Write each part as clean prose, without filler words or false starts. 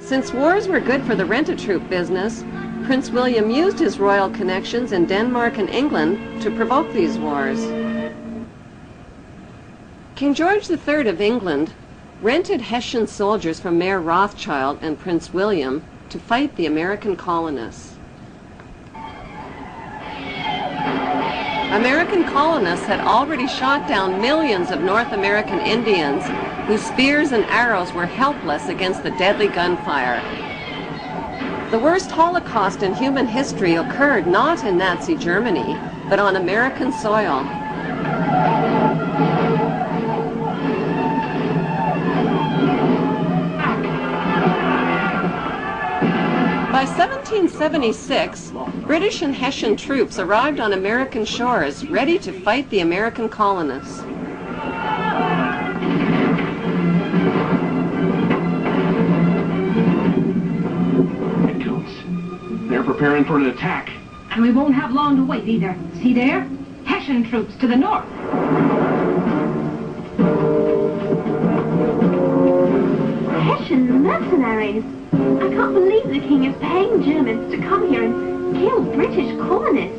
Since wars were good for the rent-a-troop business, Prince William used his royal connections in Denmark and England to provoke these wars. King George III of England rented Hessian soldiers from Mayor Rothschild and Prince William to fight the American colonists. American colonists had already shot down millions of North American Indians whose spears and arrows were helpless against the deadly gunfire. The worst Holocaust in human history occurred not in Nazi Germany, but on American soil. By 1776, British and Hessian troops arrived on American shores ready to fight the American colonists. They're preparing for an attack. And we won't have long to wait either. See there? Hessian troops to the north. Hessian mercenaries. I can't believe the king is paying Germans to come here and kill British colonists.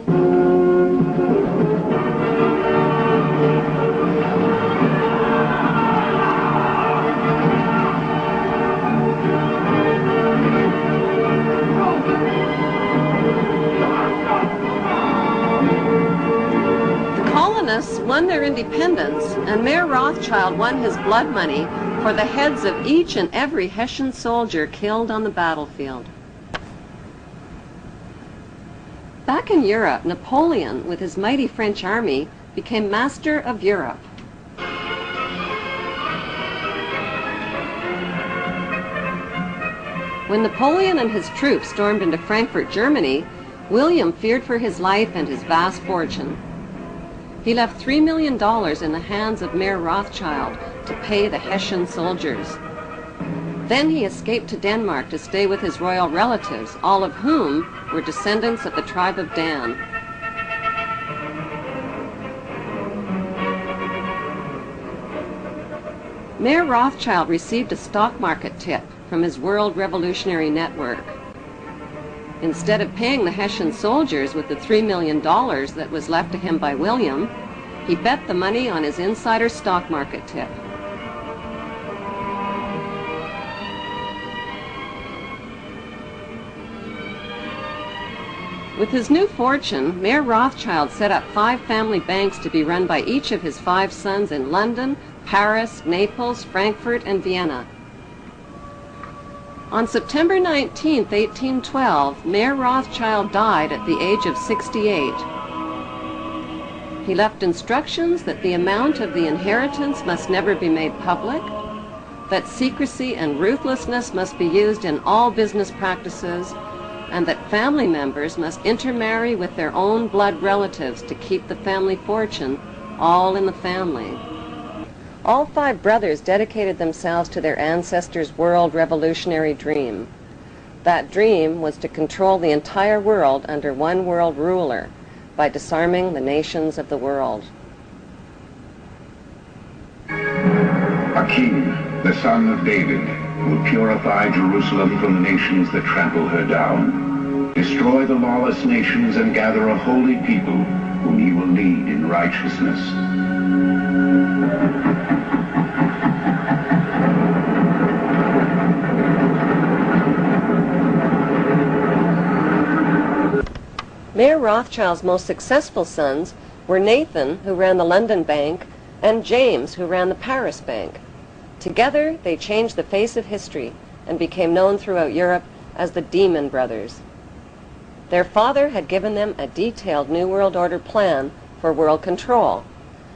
The colonists won their independence, and Mayor Rothschild won his blood money for the heads of each and every Hessian soldier killed on the battlefield. Back in Europe, Napoleon, with his mighty French army, became master of Europe. When Napoleon and his troops stormed into Frankfurt, Germany, William feared for his life and his vast fortune. He left $3 million in the hands of Mayor Rothschild to pay the Hessian soldiers. Then he escaped to Denmark to stay with his royal relatives, all of whom were descendants of the tribe of Dan. Mayor Rothschild received a stock market tip from his World Revolutionary Network. Instead of paying the Hessian soldiers with the $3 million that was left to him by William, he bet the money on his insider stock market tip. With his new fortune, Mayor Rothschild set up 5 family banks to be run by each of his 5 sons in London, Paris, Naples, Frankfurt, and Vienna. On September 19, 1812, Mayor Rothschild died at the age of 68. He left instructions that the amount of the inheritance must never be made public, that secrecy and ruthlessness must be used in all business practices, and that family members must intermarry with their own blood relatives to keep the family fortune all in the family. All 5 brothers dedicated themselves to their ancestors' world revolutionary dream. That dream was to control the entire world under one world ruler by disarming the nations of the world. A king, the son of David, will purify Jerusalem from the nations that trample her down, destroy the lawless nations, and gather a holy people whom he will lead in righteousness. Mayor Rothschild's most successful sons were Nathan, who ran the London Bank, and James, who ran the Paris Bank. Together, they changed the face of history and became known throughout Europe as the Demon Brothers. Their father had given them a detailed New World Order plan for world control.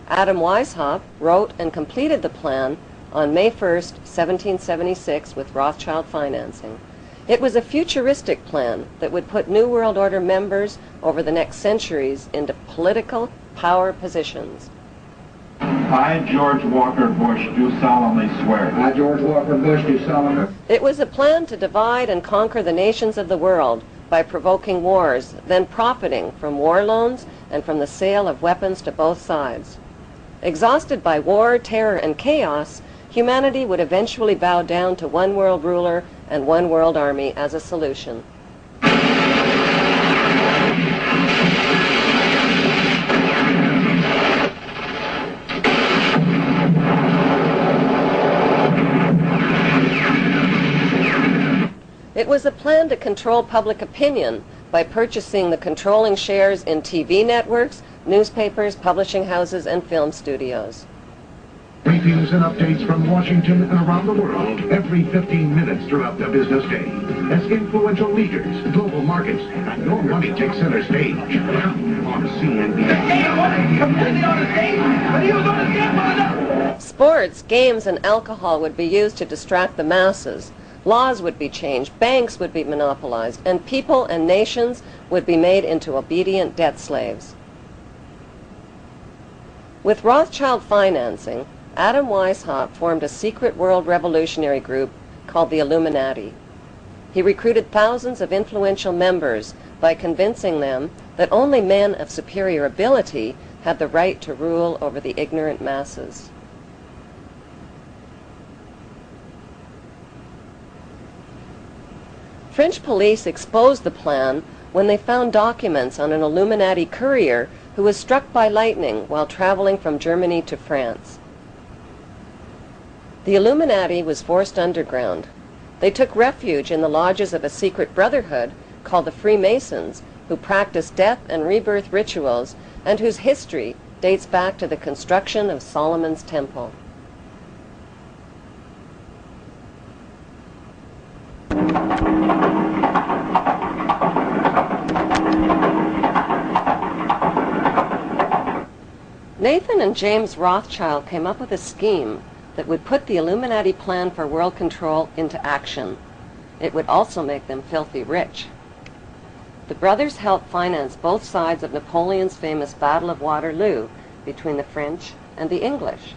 Adam Weishaupt wrote and completed the plan on May 1st, 1776, with Rothschild financing. It was a futuristic plan that would put New World Order members over the next centuries into political power positions. I, George Walker Bush, do solemnly swear. I, George Walker Bush, do solemnly. It was a plan to divide and conquer the nations of the world by provoking wars, then profiting from war loans and from the sale of weapons to both sides. Exhausted by war, terror, and chaos, humanity would eventually bow down to one world ruler and one world army as a solution. It was a plan to control public opinion by purchasing the controlling shares in TV networks, newspapers, publishing houses, and film studios. Briefings and updates from Washington and around the world every 15 minutes throughout the business day. As influential leaders, global markets, and your money take center stage. On CNBC. Completely on the stage, but he was on the stage. Sports, games, and alcohol would be used to distract the masses. Laws would be changed, banks would be monopolized, and people and nations would be made into obedient debt slaves. With Rothschild financing, Adam Weishaupt formed a secret world revolutionary group called the Illuminati. He recruited thousands of influential members by convincing them that only men of superior ability had the right to rule over the ignorant masses. French police exposed the plan when they found documents on an Illuminati courier who was struck by lightning while traveling from Germany to France. The Illuminati was forced underground. They took refuge in the lodges of a secret brotherhood called the Freemasons, who practiced death and rebirth rituals and whose history dates back to the construction of Solomon's Temple. Nathan and James Rothschild came up with a scheme that would put the Illuminati plan for world control into action. It would also make them filthy rich. The brothers helped finance both sides of Napoleon's famous Battle of Waterloo between the French and the English.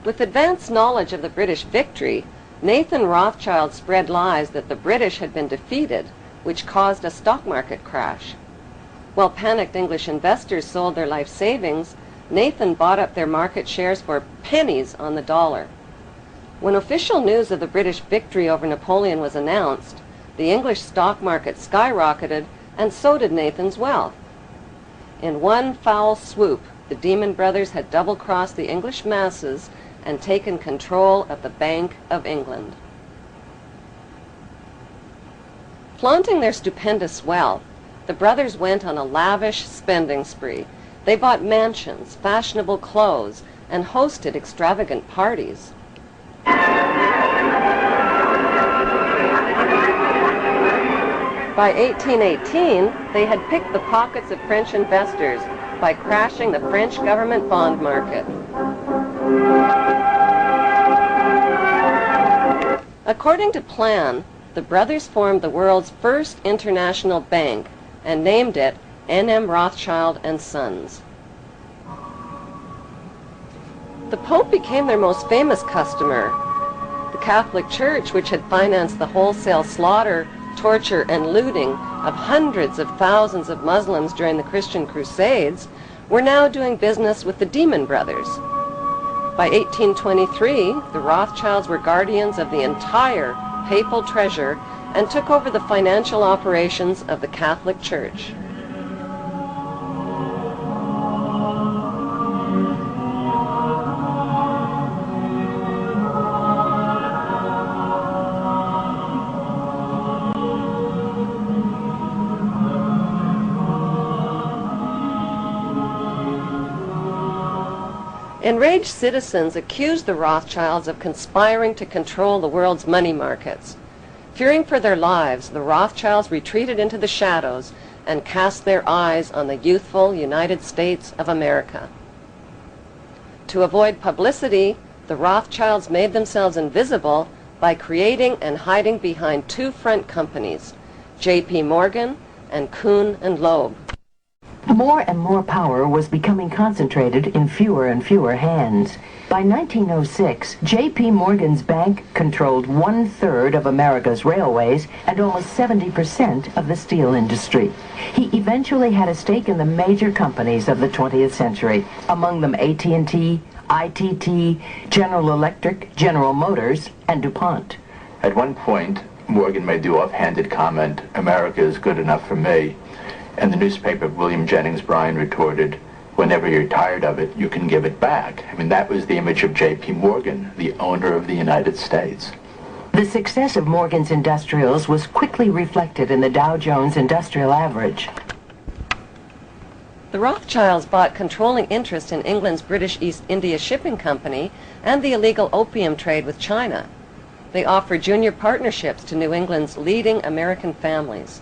With advanced knowledge of the British victory, Nathan Rothschild spread lies that the British had been defeated, which caused a stock market crash. While panicked English investors sold their life savings, Nathan bought up their market shares for pennies on the dollar. When official news of the British victory over Napoleon was announced, the English stock market skyrocketed, and so did Nathan's wealth. In one foul swoop, the Demon Brothers had double-crossed the English masses and taken control of the Bank of England. Flaunting their stupendous wealth, the brothers went on a lavish spending spree. They bought mansions, fashionable clothes, and hosted extravagant parties. By 1818, they had picked the pockets of French investors by crashing the French government bond market. According to plan, the brothers formed the world's first international bank and named it N.M. Rothschild and Sons. The Pope became their most famous customer. The Catholic Church, which had financed the wholesale slaughter, torture, and looting of hundreds of thousands of Muslims during the Christian Crusades, were now doing business with the Demon Brothers. By 1823, the Rothschilds were guardians of the entire papal treasure and took over the financial operations of the Catholic Church. Enraged citizens accused the Rothschilds of conspiring to control the world's money markets. Fearing for their lives, the Rothschilds retreated into the shadows and cast their eyes on the youthful United States of America. To avoid publicity, the Rothschilds made themselves invisible by creating and hiding behind two front companies, J.P. Morgan and Kuhn and Loeb. More and more power was becoming concentrated in fewer and fewer hands. By 1906, J.P. Morgan's bank controlled 1/3 of America's railways and almost 70% of the steel industry. He eventually had a stake in the major companies of the 20th century, among them AT&T, ITT, General Electric, General Motors, and DuPont. At one point, Morgan made the offhanded comment, "America is good enough for me." And the newspaper of William Jennings Bryan retorted, "Whenever you're tired of it, you can give it back." I mean, that was the image of J.P. Morgan, the owner of the United States. The success of Morgan's industrials was quickly reflected in the Dow Jones Industrial Average. The Rothschilds bought controlling interest in England's British East India Shipping Company and the illegal opium trade with China. They offered junior partnerships to New England's leading American families.